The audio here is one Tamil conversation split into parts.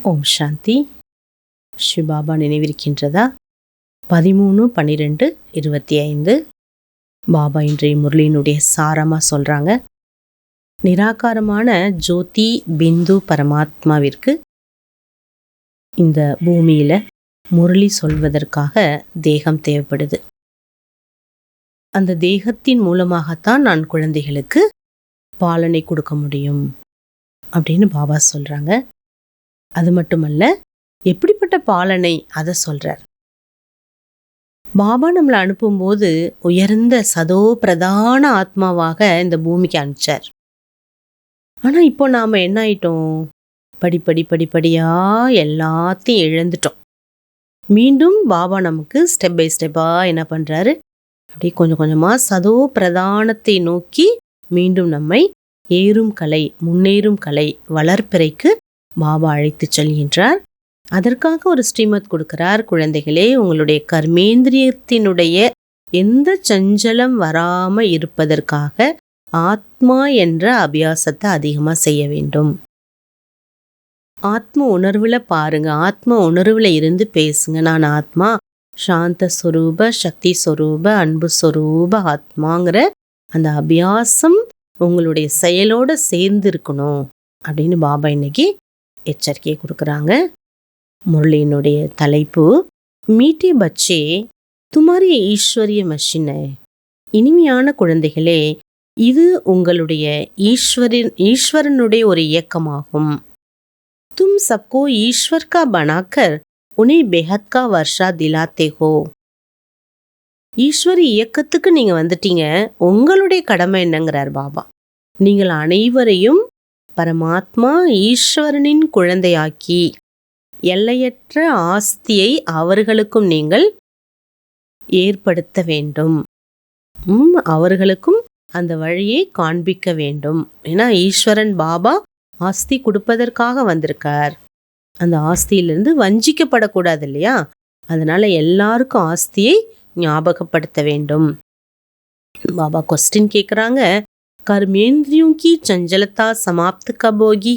ஓம் சாந்தி. சிவபாபா நினைவிருக்கின்றதா? 13/12/25 பாபா இன்றைய முரளியினுடைய சாரமாக சொல்கிறாங்க. நிராகாரமான ஜோதி பிந்து பரமாத்மாவிற்கு இந்த பூமியில் முரளி சொல்வதற்காக தேகம் தேவைப்படுது. அந்த தேகத்தின் மூலமாகத்தான் நான் குழந்தைகளுக்கு பாலனை கொடுக்க முடியும் அப்படின்னு பாபா சொல்கிறாங்க. அது மட்டுமல்ல, எப்படிப்பட்ட பாலனை அதை சொல்கிறார். பாபா நம்மளை அனுப்பும்போது உயர்ந்த சதோ பிரதான ஆத்மாவாக இந்த பூமிக்கு அனுப்பிச்சார். ஆனால் இப்போ நாம் என்ன ஆயிட்டோம்? படிப்படியாக எல்லாத்தையும் இழந்துட்டோம். மீண்டும் பாபா நமக்கு ஸ்டெப் பை ஸ்டெப்பாக என்ன பண்ணுறாரு? அப்படி கொஞ்சம் கொஞ்சமாக சதோ பிரதானத்தை நோக்கி மீண்டும் நம்மை ஏறும் கலை, முன்னேறும் கலை, வளர்ப்பிறைக்கு பாபா அழைத்து செல்கின்றார். அதற்காக ஒரு ஸ்ரீமத் கொடுக்கிறார். குழந்தைகளே, உங்களுடைய கர்மேந்திரியத்தினுடைய எந்த சஞ்சலம் வராமல் இருப்பதற்காக ஆத்மா என்ற அபியாசத்தை அதிகமாக செய்ய வேண்டும். ஆத்ம உணர்வில் பாருங்க, ஆத்ம உணர்வில் இருந்து பேசுங்க. நான் ஆத்மா, சாந்த ஸ்வரூப, சக்தி ஸ்வரூப, அன்பு ஸ்வரூப ஆத்மாங்கிற அந்த அபியாசம் உங்களுடைய செயலோடு சேர்ந்து இருக்கணும் அப்படின்னு பாபா இன்னைக்கு எச்சரிக்கையை கொடுக்குறாங்க. முரளியினுடைய தலைப்பு மீட்டே பச்சே துமாரி ஈஸ்வரிய மஷினை. இனிமையான குழந்தைகளே, இது உங்களுடைய ஈஸ்வரனுடைய ஒரு இயக்கமாகும். தும் சப்கோ ஈஸ்வர் கா பனாக்கர் உனே பெஹத் கா வர்ஷா திலாத்தே ஹோ. ஈஸ்வரி இயக்கத்துக்கு நீங்க வந்துட்டீங்க. உங்களுடைய கடமை என்னங்கிறார் பாபா? நீங்கள் அனைவரையும் பரமாத்மா ஈஸ்வரனின் குழந்தையாக்கி எல்லையற்ற ஆஸ்தியை அவர்களுக்கும் நீங்கள் ஏற்படுத்த வேண்டும். அவர்களுக்கும் அந்த வழியை காண்பிக்க வேண்டும். ஏன்னா ஈஸ்வரன் பாபா ஆஸ்தி கொடுப்பதற்காக வந்திருக்கார். அந்த ஆஸ்தியிலிருந்து வஞ்சிக்கப்படக்கூடாது இல்லையா? அதனால எல்லாருக்கும் ஆஸ்தியை ஞாபகப்படுத்த வேண்டும். பாபா கொஸ்டின் கேட்குறாங்க, கர்மேந்திரியோं की चंचलता समाप्त कब होगी?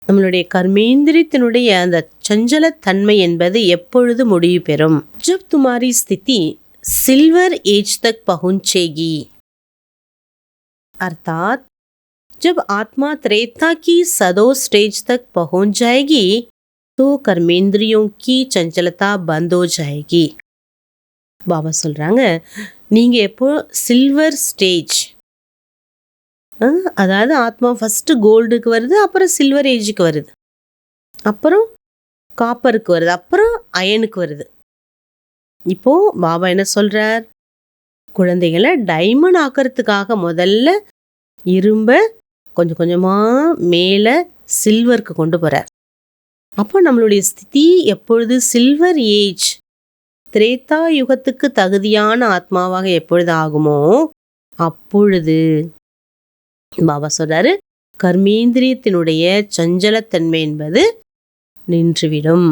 நம்மளுடைய கர்மேந்திரியத்தினுடைய அந்த சஞ்சலத்தன்மை என்பது எப்பொழுது முடிவு பெறும்? जब तुम्हारी स्थिति सिल्वर एज तक पहुंचेगी, अर्थात जब आत्मा त्रेता की सदो स्टेज तक पहुंच जाएगी तो कर्मेंद्रियों की चंचलता बंद हो जाएगी. பாபா சொல்றாங்க, நீங்க எப்போ சில்வர் ஸ்டேஜ், அதாவது ஆத்மா ஃபர்ஸ்ட் கோல்டுக்கு வருது, அப்புறம் சில்வர் ஏஜுக்கு வருது, அப்புறம் காப்பருக்கு வருது, அப்புறம் அயனுக்கு வருது. இப்போ பாபா என்ன சொல்றார்? குழந்தைகளை டைமண்ட் ஆக்கிறதுக்காக முதல்ல இரும்ப கொஞ்சம் கொஞ்சமா மேல சில்வருக்கு கொண்டு போறார். அப்போ நம்மளுடைய ஸ்திதி எப்பொழுது சில்வர் ஏஜ், திரேதா யுகத்துக்கு தகுதியான ஆத்மாவாக எப்பொழுது ஆகுமோ அப்பொழுது பாபா சொல்றாரு, கர்மேந்திரியத்தினுடைய சஞ்சலத்தன்மை என்பது நின்றுவிடும்.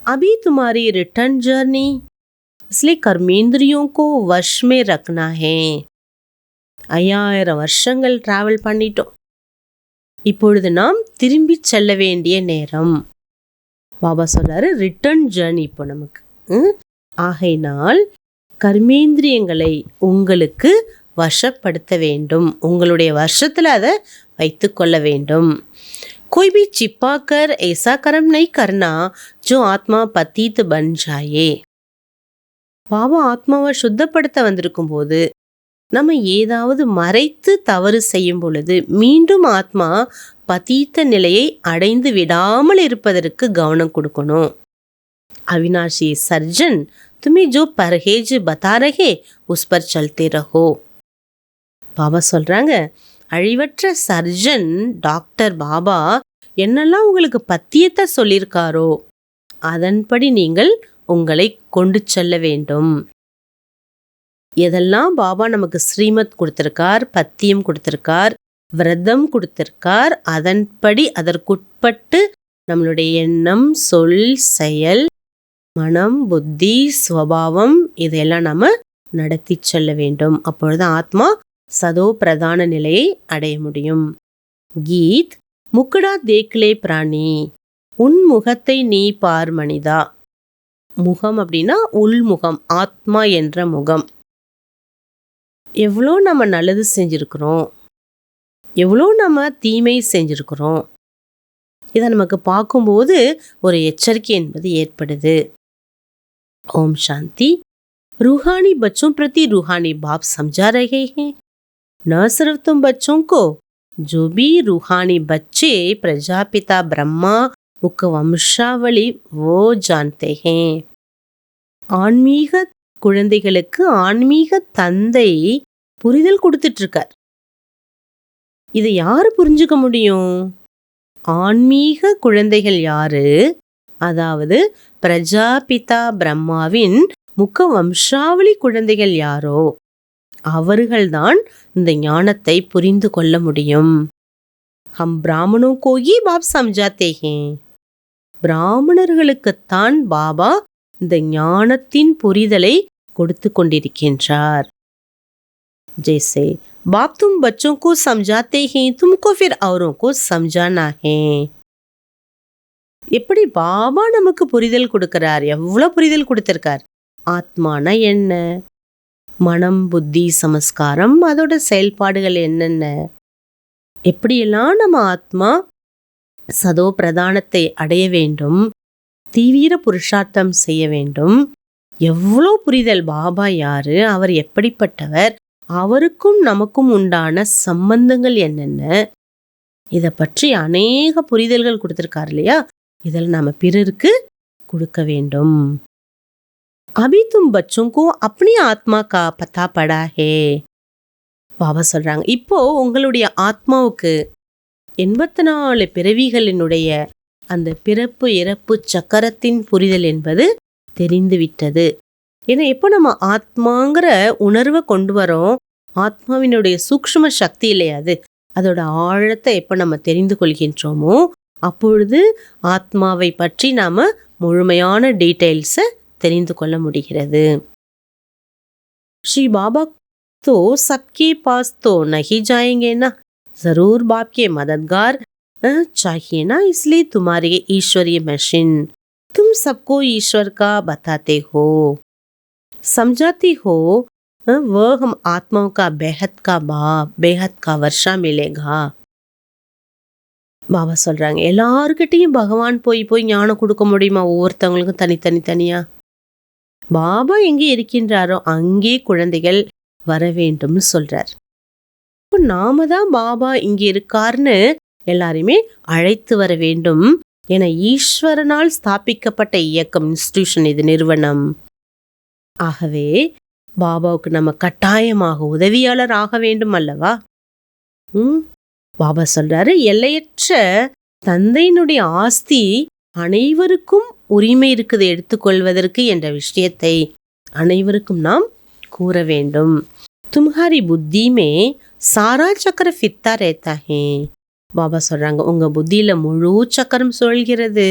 अभी तुम्हारी रिटर्न जर्नी, इसलिए कर्मेंद्रियों को वश में रखना है. 5000 வருஷங்கள் டிராவல் பண்ணிட்டோம். இப்பொழுது நாம் திரும்பி செல்ல வேண்டிய நேரம். பாபா சொல்றாரு, ரிட்டர்ன் ஜர்னி இப்போ நமக்கு. ஆகையினால் கர்மேந்திரியங்களை உங்களுக்கு வசப்படுத்த வேண்டும். உங்களுடைய வசத்தில் அதை வைத்து கொள்ள வேண்டும். कोई भी छिपा कर ऐसा कर्म नहीं करना जो आत्मा पतित बन जाए. பாபா ஆத்மாவை சுத்தப்படுத்த வந்திருக்கும் போது நம்ம ஏதாவது மறைத்து தவறு செய்யும் பொழுது மீண்டும் ஆத்மா பதீத்த நிலையை அடைந்து விடாமல் இருப்பதற்கு கவனம் கொடுக்கணும். அவினாஷி சர்ஜன் துமே ஜோ பர்ஹேஜ் பதா ரஹே உஸ் பர் சல்தே ரஹோ. பாபா சொல்றாங்க, அழிவற்ற சர்ஜன் டாக்டர் பாபா என்னெல்லாம் உங்களுக்கு பத்தியத்தை சொல்லியிருக்காரோ அதன்படி நீங்கள் உங்களை கொண்டு செல்ல வேண்டும். எதெல்லாம் பாபா நமக்கு ஸ்ரீமத் கொடுத்திருக்கார், பத்தியம் கொடுத்திருக்கார், விரதம் கொடுத்திருக்கார், அதன்படி அதற்குட்பட்டு நம்மளுடைய எண்ணம், சொல், செயல், மனம், புத்தி, ஸ்வபாவம் இதையெல்லாம் நம்ம நடத்தி செல்ல வேண்டும். அப்பொழுது ஆத்மா சதோ பிரதான நிலையை அடைய முடியும். கீத் முக்கடா தேக்லே பிராணி, உன் முகத்தை நீ பார் மனிதா. முகம் அப்படின்னா உள்முகம், ஆத்மா என்ற முகம். எவ்வளோ நம்ம நல்லது செஞ்சிருக்கிறோம், எவ்வளோ நம்ம தீமை செஞ்சிருக்கிறோம். இதை நமக்கு பார்க்கும்போது ஒரு எச்சரிக்கை என்பது ஏற்படுது. ओम शांति। रूहानी बच्चों प्रति रूहानी बाप समझा रहे हैं। न सिर्फ तुम बच्चों को, जो भी रूहानी बच्चे प्रजापिता ब्रह्मा मुख वंशावली वो जानते हैं। ஆன்மீக குழந்தைகளுக்கு ஆன்மீக தந்தை புரிதல் கொடுத்துட்டு இருக்கார். இதை யாரு புரிஞ்சுக்க முடியும்? ஆன்மீக குழந்தைகள் யாரு? அதாவது பிரஜாபிதா பிரம்மாவின் முக வம்சாவளி குழந்தைகள் யாரோ அவர்கள்தான் இந்த ஞானத்தை புரிந்து கொள்ள முடியும். ஹம் பிராமணோ கோயி பாப் சம்ஜாத்தே ஹேன். பிராமணர்களுக்குத்தான் பாபா இந்த ஞானத்தின் புரிதலை கொடுத்து கொண்டிருக்கின்றார். जैसे बाप तुम बच्चों को समझाते हैं, तुमको फिर औरों को समझाना है. எப்படி பாபா நமக்கு புரிதல் கொடுக்கிறார், எவ்வளவு புரிதல் கொடுத்திருக்கார். ஆத்மானா என்ன, மனம் புத்தி சமஸ்காரம் அதோட செயல்பாடுகள் என்னென்ன, எப்படியெல்லாம் நம்ம ஆத்மா சதோ பிரதானத்தை அடைய வேண்டும், தீவிர புருஷார்த்தம் செய்ய வேண்டும். எவ்வளோ புரிதல். பாபா யாரு, அவர் எப்படிப்பட்டவர், அவருக்கும் நமக்கும் உண்டான சம்பந்தங்கள் என்னென்ன, இதை பற்றி அநேக புரிதல்கள் கொடுத்திருக்கார் இல்லையா. இதில் நாம பிறருக்கு கொடுக்க வேண்டும். அபி தும் பச்சோं को अपनी आत्मा का पता पड़ा है. பாபா சொல்றாங்க, இப்போ உங்களுடைய ஆத்மாவுக்கு 84 பிறவிகளினுடைய அந்த பிறப்பு இறப்பு சக்கரத்தின் புரிதல் என்பது தெரிந்துவிட்டது. ஏன்னா எப்போ நம்ம ஆத்மாங்கிற உணர்வை கொண்டு வரோம், ஆத்மாவினுடைய சூக்ஷ்ம சக்தி இல்லையாது, அதோட ஆழத்தை எப்போ நம்ம தெரிந்து கொள்கின்றோமோ அப்பொழுது ஆத்மாவை பற்றி நாம முழுமையான டீட்டெயில்ஸை தெரிந்து கொள்ள முடிகிறது. ஸ்ரீ பாபா तो सबके पास तो नहीं जाएंगे ना, जरूर बाप के मददगार चाहिए ना, इसलिए तुम्हारी ईश्वरीय मशीन तुम सबको ईश्वर का बताते हो, समझाती हो, वह हम आत्माओं का बेहद का बाप बेहद का वर्षा मिलेगा. பாபா சொல்றாங்க, எல்லாருக்கிட்டையும் பகவான் போய் போய் ஞானம் கொடுக்க முடியுமா? ஒவ்வொருத்தவங்களுக்கும் தனித்தனி தனியா. பாபா எங்கே இருக்கின்றாரோ அங்கே குழந்தைகள் வர வேண்டும்னு சொல்றார். இப்போ நாம தான் பாபா இங்கே இருக்காருன்னு எல்லாரையுமே அழைத்து வர வேண்டும். என ஈஸ்வரனால் ஸ்தாபிக்கப்பட்ட இயக்கம், இன்ஸ்டிடியூஷன், இது நிறுவனம். ஆகவே பாபாவுக்கு நம்ம கட்டாயமாக உதவியாளர் ஆக வேண்டும் அல்லவா? பாபா சொல்றாரு, எல்லையற்ற தந்தையினுடைய ஆஸ்தி அனைவருக்கும் உரிமை இருக்குது எடுத்துக்கொள்வதற்கு என்ற விஷயத்தை அனைவருக்கும் நாம் கூற வேண்டும். தும்ஹாரி புத்தி மே சாரா சக்கர ஃபித்தா ரேத்தா ஹே. பாபா சொல்றாங்க, உங்க புத்தியில முழு சக்கரம் சொல்கிறது.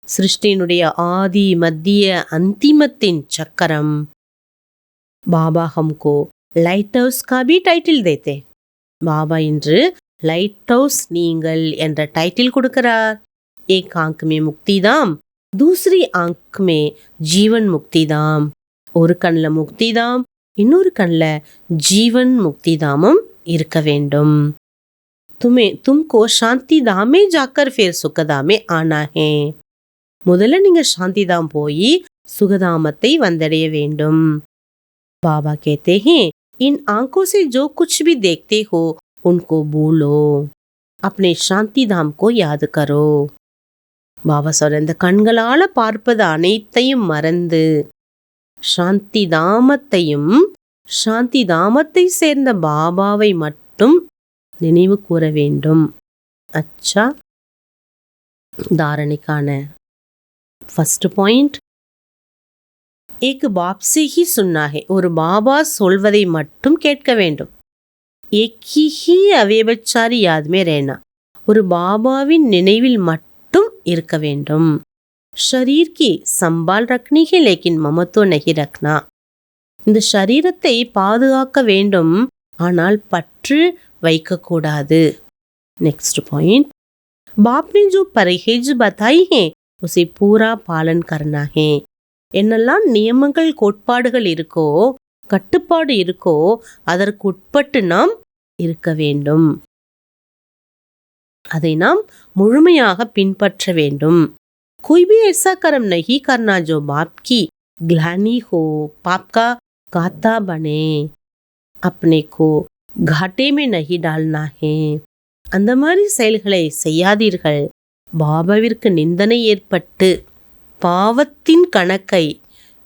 சிருஷ்டியினுடைய ஆதி மத்திய அந்திமத்தின் சக்கரம். பாபா ஹம்கோ லைட் ஹவுஸ் கா பி டைட்டில் தேத்தே. பாபா இன்று லைட் ஹவுஸ் நீங்கள் என்ற டைட்டில் கொடுக்கிறார். एक आंख में मुक्ति धाम, दूसरी आंख में जीवन मुक्ति धाम. ஒரு கண்ல முக்தி தாம், இன்னொரு கண்ல ஜீவன் முக்தி தாமம் இருக்க வேண்டும். तुमको शांति धाम में जाकर फिर सुखधाम में आना है. முதல்ல நீங்க சாந்தி தாம் போய் சுகதாமத்தை வந்தடைய வேண்டும். बाबा कहते हैं, इन आंखों से जो कुछ भी देखते हो उनको भूलो, अपने शांति धाम को याद करो. பாபா சொல்ற, இந்த கண்களால பார்ப்பது அனைத்தையும் மறந்து சாந்தி தாமத்தையும் சாந்தி தாமத்தை சேர்ந்த பாபாவை மட்டும் நினைவு கூற வேண்டும். அச்சா, தாரணைக்கான ஃபர்ஸ்ட் பாயிண்ட், एक बाप से ही सुनना है. ஒரு பாபா சொல்வதை மட்டும் கேட்க வேண்டும். एक ही अव्यभिचारी याद में रहना. ஒரு பாபாவின் நினைவில் மட்டும் இருக்க வேண்டும். शरीर की संभाल रखनी है लेकिन ममत्व नहीं रखना. இந்த சரீரத்தை பாதுகாக்க வேண்டும், ஆனால் பற்று வைக்கக்கூடாது. நெக்ஸ்ட் பாயிண்ட், बाप ने जो परहेज बताई है उसे पूरा पालन करना है. என்னெல்லாம் நியமங்கள் கோட்பாடுகள் இருக்கோ, கட்டுப்பாடு இருக்கோ, அதற்கு உட்பட்டு நாம் இருக்க வேண்டும். அதை நாம் முழுமையாக பின்பற்ற வேண்டும். कोई भी ऐसा कर्म नहीं करना जो बाप की ग्लानि हो, पाप का गाता बने. अपने को घाटे में नहीं डालना है. அந்த மாதிரி செயல்களை செய்யாதீர்கள். பாபாவிற்கு நிந்தனை ஏற்பட்டு பாவத்தின் கணக்கை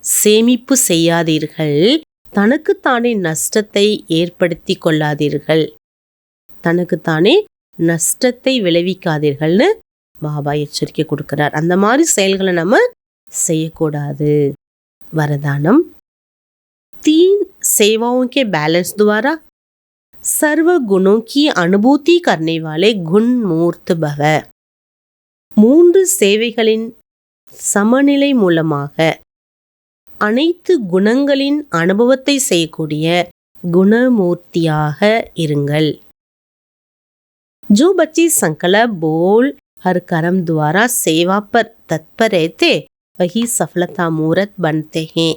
சேமிப்பு செய்யாதீர்கள். தனக்குத்தானே நஷ்டத்தை ஏற்படுத்தி கொள்ளாதீர்கள். தனக்குத்தானே நஷ்டத்தை விளைவிக்காதீர்கள்னு பாபா எச்சரிக்கை கொடுக்கிறார். அந்த மாதிரி செயல்களை நம்ம செய்யக்கூடாது. वरदानम 3 सेवाओं के बैलेंस द्वारा सर्व गुणों की अनुभूति करने वाले गुण मूर्त भव. 3 சேவைகளின் சமநிலை மூலமாக அனைத்து குணங்களின் அனுபவத்தை செய்யக்கூடிய குணமூர்த்தியாக இருங்கள். जो बच्चे संकल्प बोल हर कर्म द्वारा सेवा पर तत्पर रहते वही सफलता मूर्त बनते हैं.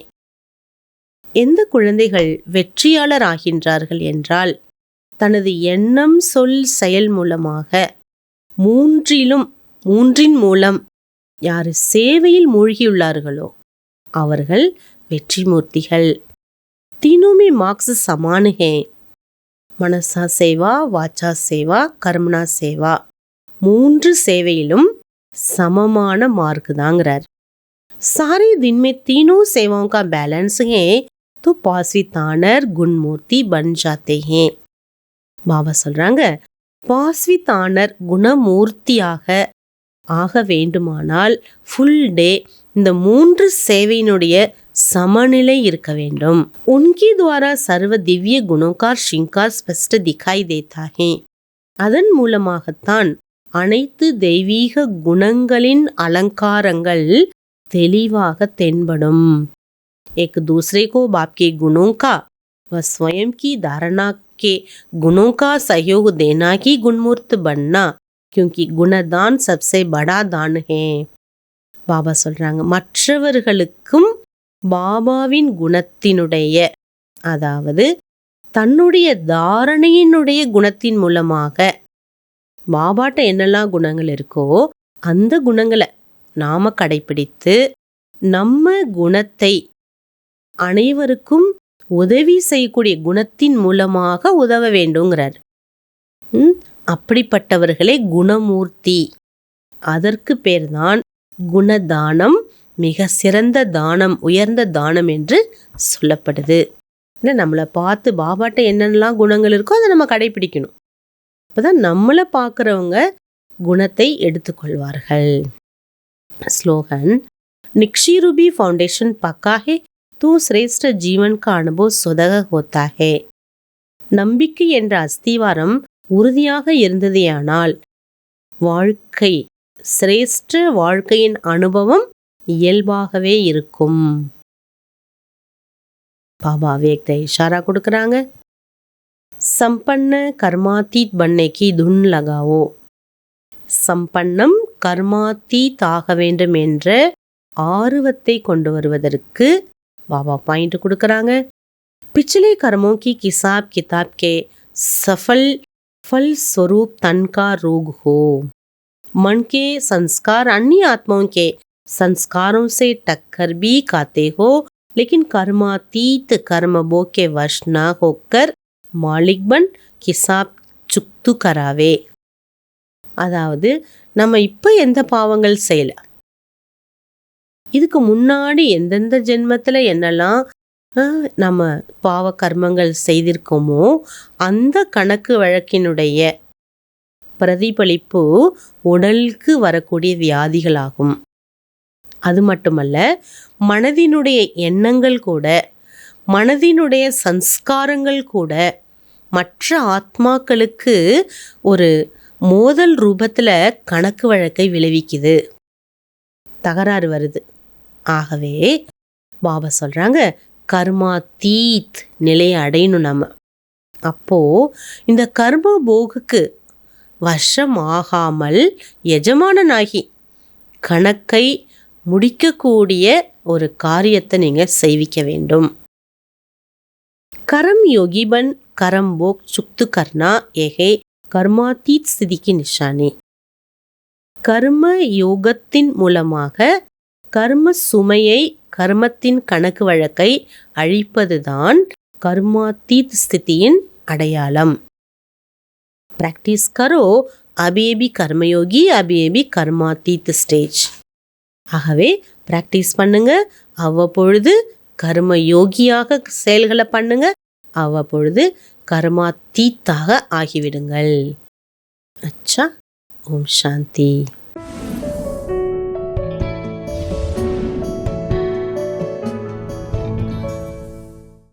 எந்த குழந்தைகள் வெற்றியாளர் ஆகின்றார்கள் என்றால் தனது எண்ணம் சொல் செயல் மூலமாக மூன்றின் மூலம் யார் சேவையில் மூழ்கியுள்ளார்களோ அவர்கள் வெற்றி மூர்த்திகள். तीनों में मार्क्स समान है. மனசா சேவா, வாச்சா சேவா, கர்மனா சேவா, 3 சேவையிலும் சமமான மார்க் தாங்கிறார். सारे दिन में तीनों सेवाओं का बैलेंस है तो பாஸ்வித்தானர் குணமூர்த்தி பன் ஜாத்தே हैं. பாபா சொல்றாங்க, பாஸ்வித்தானர் குணமூர்த்தியாக ஆக வேண்டுமானால் ஃபுல் டே இந்த 3 சேவையினுடைய சமநிலை இருக்க வேண்டும். उनके द्वारा सर्व दिव्य गुणों का श्रृंगार स्पष्ट दिखाई देता है. அதன் மூலமாகத்தான் அனைத்து தெய்வீக குணங்களின் அலங்காரங்கள் தெளிவாக தென்படும். एक दूसरे को बाप के गुणों का व स्वयं की धारणा के गुणों का सहयोग देना ही गुणमूर्त बनना, क्योंकि गुणदान सबसे बड़ा दान है. பாபா சொல்றாங்க, மற்றவர்களுக்கும் பாபாவின் குணத்தினுடைய, அதாவது தன்னுடைய தாரணையினுடைய குணத்தின் மூலமாக பாபாட்ட என்னெல்லாம் குணங்கள் இருக்கோ அந்த குணங்களை நாம கடைபிடித்து நம்ம குணத்தை அனைவருக்கும் உதவி செய்யக்கூடிய குணத்தின் மூலமாக உதவ வேண்டுங்கிறார். அப்படிப்பட்டவர்களே குணமூர்த்தி. அதற்கு பேர்தான் குணதானம். மிக சிறந்த தானம், உயர்ந்த தானம் என்று சொல்லப்படுது. இல்லை, நம்மளை பார்த்து பாபாட்ட என்னென்னலாம் குணங்கள் இருக்கோ அதை நம்ம கடைபிடிக்கணும். அப்போதான் நம்மளை பார்க்குறவங்க குணத்தை எடுத்துக்கொள்வார்கள். ஸ்லோகன், निक्षीरूबी फाउंडेशन पक्का है तो श्रेष्ठ जीवन का अनुभव स्वतः होता है. நம்பிக்கை என்ற அஸ்திவாரம் உறுதியாக இருந்ததேயானால் வாழ்க்கை, சிரேஷ்ட வாழ்க்கையின் அனுபவம் இயல்பாகவே இருக்கும். பாபா வேக்த இஷாரா கொடுக்கறாங்க, சம்பன்ன கர்மாத்தீத் பன்னைக்கு துன் லகாவோ. சம்பன்னம் கர்மாத்தீத் ஆக வேண்டும் என்ற ஆர்வத்தை கொண்டு வருவதற்கு பாபா பாயிண்ட் கொடுக்கறாங்க. पिछले कर्मों की हिसाब किताब के सफल फल स्वरूप तन का रोग हो. मन के संस्कार अन्य आत्माओं के संस्कारों से टक्कर भी खाते हो, लेकिन कर्मातीत कर्म भोग के वश न होकर मालिक बन हिसाब चुक्तु करावे. அதாவது நம்ம இப்போ எந்த பாவங்கள் செய்யல, இதுக்கு முன்னாடி எந்தெந்த ஜென்மத்தில் என்னெல்லாம் நம்ம பாவ கர்மங்கள் செய்திருக்கோமோ அந்த கணக்கு வழக்கினுடைய பிரதிபலிப்பு உடலுக்கு வரக்கூடிய வியாதிகளாகும். அது மட்டுமல்ல, மனதினுடைய எண்ணங்கள் கூட, மனதினுடைய சன்ஸ்காரங்கள் கூட மற்ற ஆத்மாக்களுக்கு ஒரு மோதல் ரூபத்தில் கணக்கு வழக்கை விளைவிக்குது, தகராறு வருது. ஆகவே பாபா சொல்கிறாங்க, கர்மாத்தீத் நிலையை அடையணும் நம்ம. அப்போது இந்த கர்ம போகுக்கு வசமாகாமல் எஜமானனாகி கணக்கை முடிக்கக்கூடிய ஒரு காரியத்தை நீங்கள் செய்விக்க வேண்டும். கரம் யோகிபன் கரம் போக் சுக்து கர்னா ஏகே கர்மாத்தீத் ஸ்திதிக்கு நிஷானி. கர்ம யோகத்தின் மூலமாக கர்ம சுமையை, கர்மத்தின் கணக்கு வழக்கை அழிப்பதுதான் கர்மாத்தீத் ஸ்திதியின் அடையாளம். प्रैक्टिस करो, अभी अभी कर्मयोगी, अभी अभी कर्मातीत ஸ்டேஜ். ஆகவே ப்ராக்டிஸ் பண்ணுங்க, அவ்வப்பொழுது கர்ம யோகியாக செயல்களை பண்ணுங்க, அவ்வப்பொழுது கர்மாத்தீத்தாக ஆகிவிடுங்கள். அச்சா, ஓம் சாந்தி.